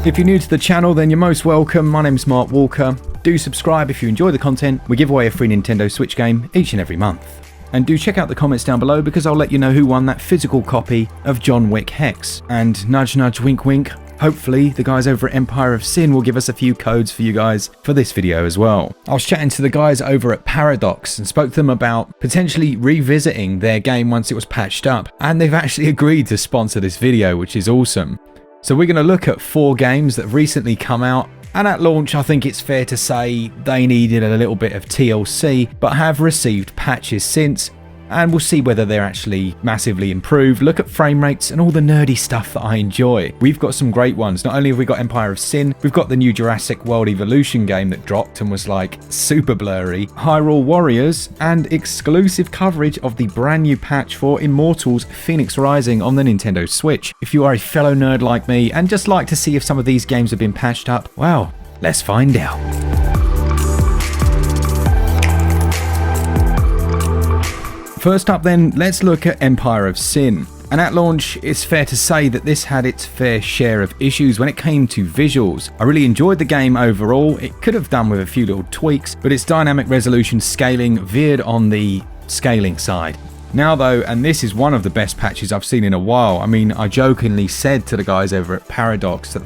If you're new to the channel, then you're most welcome. My name's Mark Walker. Do subscribe if you enjoy the content. We give away a free Nintendo Switch game each and every month. And do check out the comments down below because I'll let you know who won that physical copy of John Wick Hex. And nudge nudge wink wink, hopefully the guys over at Empire of Sin will give us a few codes for you guys for this video as well. I was chatting to the guys over at Paradox and spoke to them about potentially revisiting their game once it was patched up. And they've actually agreed to sponsor this video, which is awesome. So we're going to look at 4 games that have recently come out, and at launch I think it's fair to say they needed a little bit of TLC but have received patches since, and we'll see whether they're actually massively improved, look at frame rates and all the nerdy stuff that I enjoy. We've got some great ones. Not only have we got Empire of Sin, we've got the new Jurassic World Evolution game that dropped and was like super blurry, Hyrule Warriors, and exclusive coverage of the brand new patch for Immortals Fenyx Rising on the Nintendo Switch. If you are a fellow nerd like me and just like to see if some of these games have been patched up, well, let's find out. First up then, let's look at Empire of Sin. And at launch, it's fair to say that this had its fair share of issues when it came to visuals. I really enjoyed the game overall. It could have done with a few little tweaks, but its dynamic resolution scaling veered on the scaling side. Now though, and this is one of the best patches I've seen in a while. I mean, I jokingly said to the guys over at Paradox that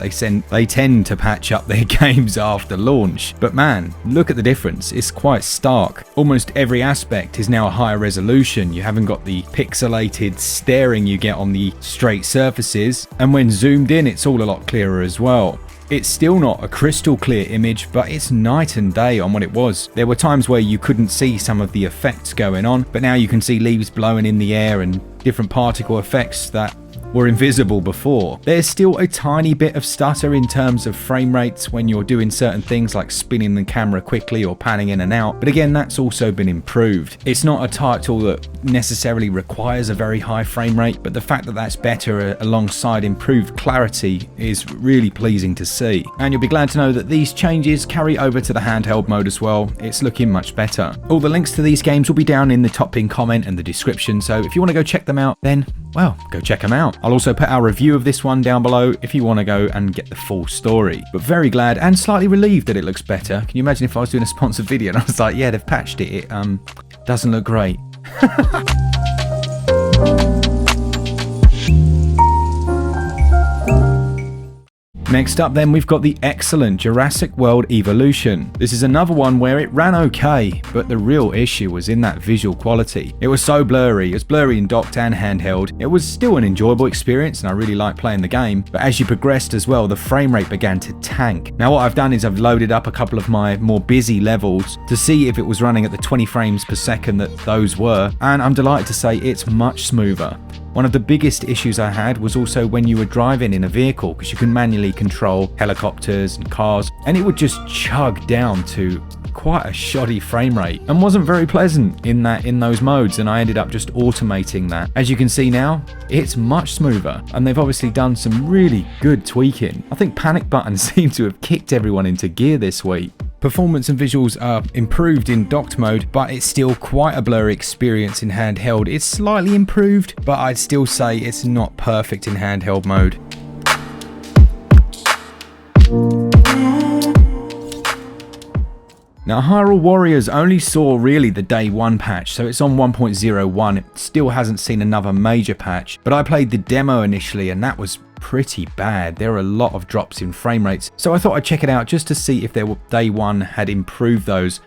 they tend to patch up their games after launch. But man, look at the difference. It's quite stark. Almost every aspect is now a higher resolution. You haven't got the pixelated staring you get on the straight surfaces. And when zoomed in, it's all a lot clearer as well. It's still not a crystal clear image, but it's night and day on what it was. There were times where you couldn't see some of the effects going on, but now you can see leaves blowing in the air and different particle effects that were invisible before. There's still a tiny bit of stutter in terms of frame rates when you're doing certain things like spinning the camera quickly or panning in and out, but again, that's also been improved. It's not a title that necessarily requires a very high frame rate, but the fact that that's better alongside improved clarity is really pleasing to see. And you'll be glad to know that these changes carry over to the handheld mode as well. It's looking much better. All the links to these games will be down in the top pinned comment and the description, so if you want to go check them out, then well, go check them out. I'll also put our review of this one down below if you want to go and get the full story. But very glad and slightly relieved that it looks better. Can you imagine if I was doing a sponsored video and I was like, yeah, they've patched it. It doesn't look great. Next up then, we've got the excellent Jurassic World Evolution. This is another one where it ran okay, but the real issue was in that visual quality. It was so blurry. It was blurry in docked and handheld. It was still an enjoyable experience and I really liked playing the game, but as you progressed as well, the frame rate began to tank. Now what I've done is I've loaded up a couple of my more busy levels to see if it was running at the 20 frames per second that those were, and I'm delighted to say it's much smoother. One of the biggest issues I had was also when you were driving in a vehicle, because you can manually control helicopters and cars, and it would just chug down to quite a shoddy frame rate and wasn't very pleasant in those modes, and I ended up just automating that. As you can see now, it's much smoother, and they've obviously done some really good tweaking. I think panic buttons seem to have kicked everyone into gear this week. Performance and visuals are improved in docked mode, but it's still quite a blurry experience in handheld. It's slightly improved, but I'd still say it's not perfect in handheld mode. Now, Hyrule Warriors only saw really the day 1 patch, so it's on 1.01. It still hasn't seen another major patch, but I played the demo initially and that was pretty bad. There are a lot of drops in frame rates, so I thought I'd check it out just to see if day 1 had improved those.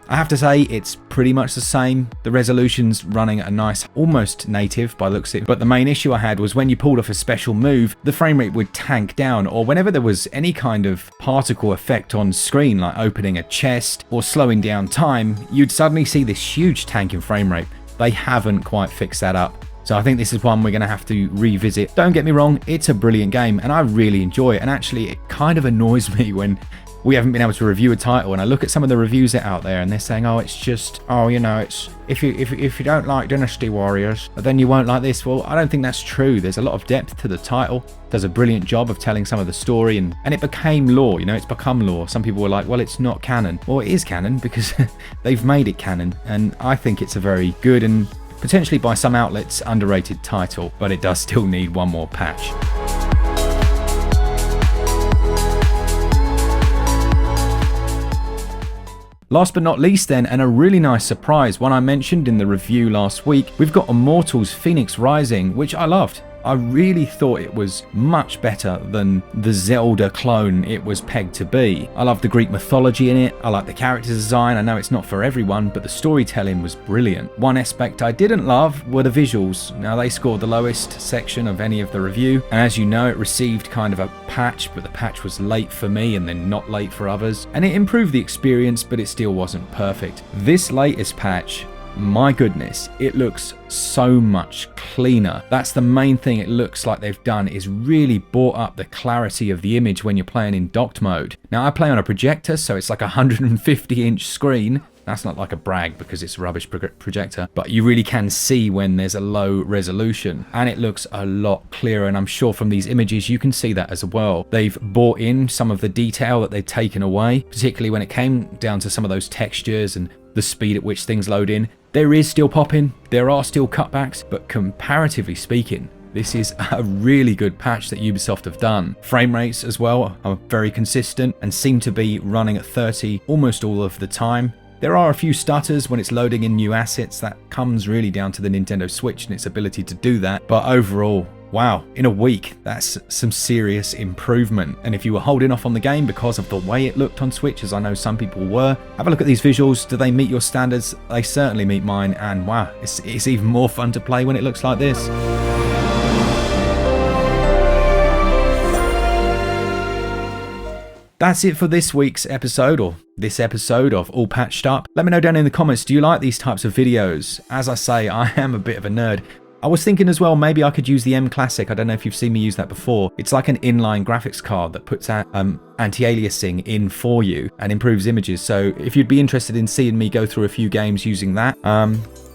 I have to say it's pretty much the same. The resolution's running at a nice, almost native by the looks of it, but the main issue I had was when you pulled off a special move, the frame rate would tank down, or whenever there was any kind of particle effect on screen, like opening a chest or slowing down time, you'd suddenly see this huge tank in frame rate. They haven't quite fixed that up. So I think this is one we're going to have to revisit. Don't get me wrong, it's a brilliant game and I really enjoy it. And actually, it kind of annoys me when we haven't been able to review a title and I look at some of the reviews that are out there and they're saying, oh, it's just, oh, you know, it's if you don't like Dynasty Warriors, then you won't like this. Well, I don't think that's true. There's a lot of depth to the title. It does a brilliant job of telling some of the story, and it became lore, you know, it's become lore. Some people were like, well, it's not canon. Well, it is canon because they've made it canon, and I think it's a very good and potentially by some outlets underrated title, but it does still need one more patch. Last but not least then, and a really nice surprise, one I mentioned in the review last week, we've got Immortals Fenyx Rising, which I loved. I really thought it was much better than the Zelda clone it was pegged to be. I love the Greek mythology in it, I like the character design, I know it's not for everyone, but the storytelling was brilliant. One aspect I didn't love were the visuals. Now they scored the lowest section of any of the review, and as you know it received kind of a patch, but the patch was late for me and then not late for others, and it improved the experience, but it still wasn't perfect. This latest patch, my goodness, it looks so much cleaner. That's the main thing it looks like they've done, is really brought up the clarity of the image when you're playing in docked mode. Now I play on a projector, so it's like a 150-inch screen. That's not like a brag because it's a rubbish projector, but you really can see when there's a low resolution, and it looks a lot clearer, and I'm sure from these images you can see that as well. They've brought in some of the detail that they've taken away, particularly when it came down to some of those textures and the speed at which things load in. There is still popping, there are still cutbacks, but comparatively speaking, this is a really good patch that Ubisoft have done. Frame rates as well are very consistent and seem to be running at 30 almost all of the time. There are a few stutters when it's loading in new assets. That comes really down to the Nintendo Switch and its ability to do that. But overall, wow, in a week, that's some serious improvement. And if you were holding off on the game because of the way it looked on Switch, as I know some people were, have a look at these visuals. Do they meet your standards? They certainly meet mine. And wow, it's even more fun to play when it looks like this. That's it for this week's episode, or this episode of All Patched Up. Let me know down in the comments, do you like these types of videos? As I say, I am a bit of a nerd. I was thinking as well, maybe I could use the M Classic. I don't know if you've seen me use that before. It's like an inline graphics card that puts out anti-aliasing in for you and improves images. So if you'd be interested in seeing me go through a few games using that,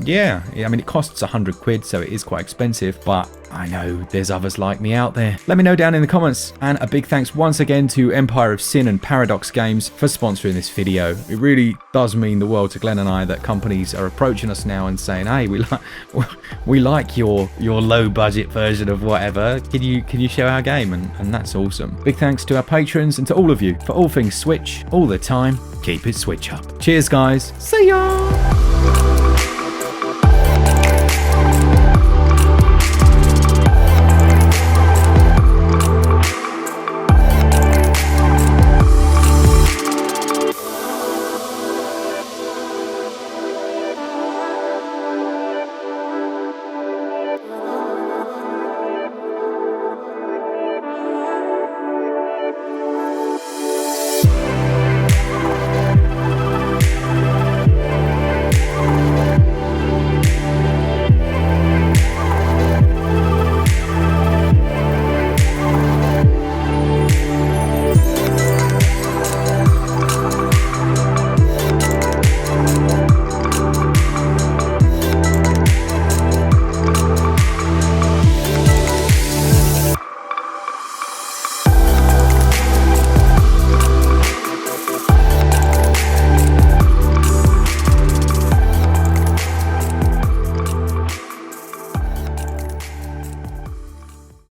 yeah, I mean, it costs 100 quid, so it is quite expensive, but I know there's others like me out there. Let me know down in the comments, and a big thanks once again to Empire of Sin and Paradox Games for sponsoring this video. It really does mean the world to Glen and I that companies are approaching us now and saying, hey, we like your low budget version of whatever. Can you share our game? And that's awesome. Big thanks to our patrons and to all of you for all things Switch, all the time. Keep it Switch up. Cheers, guys. See ya!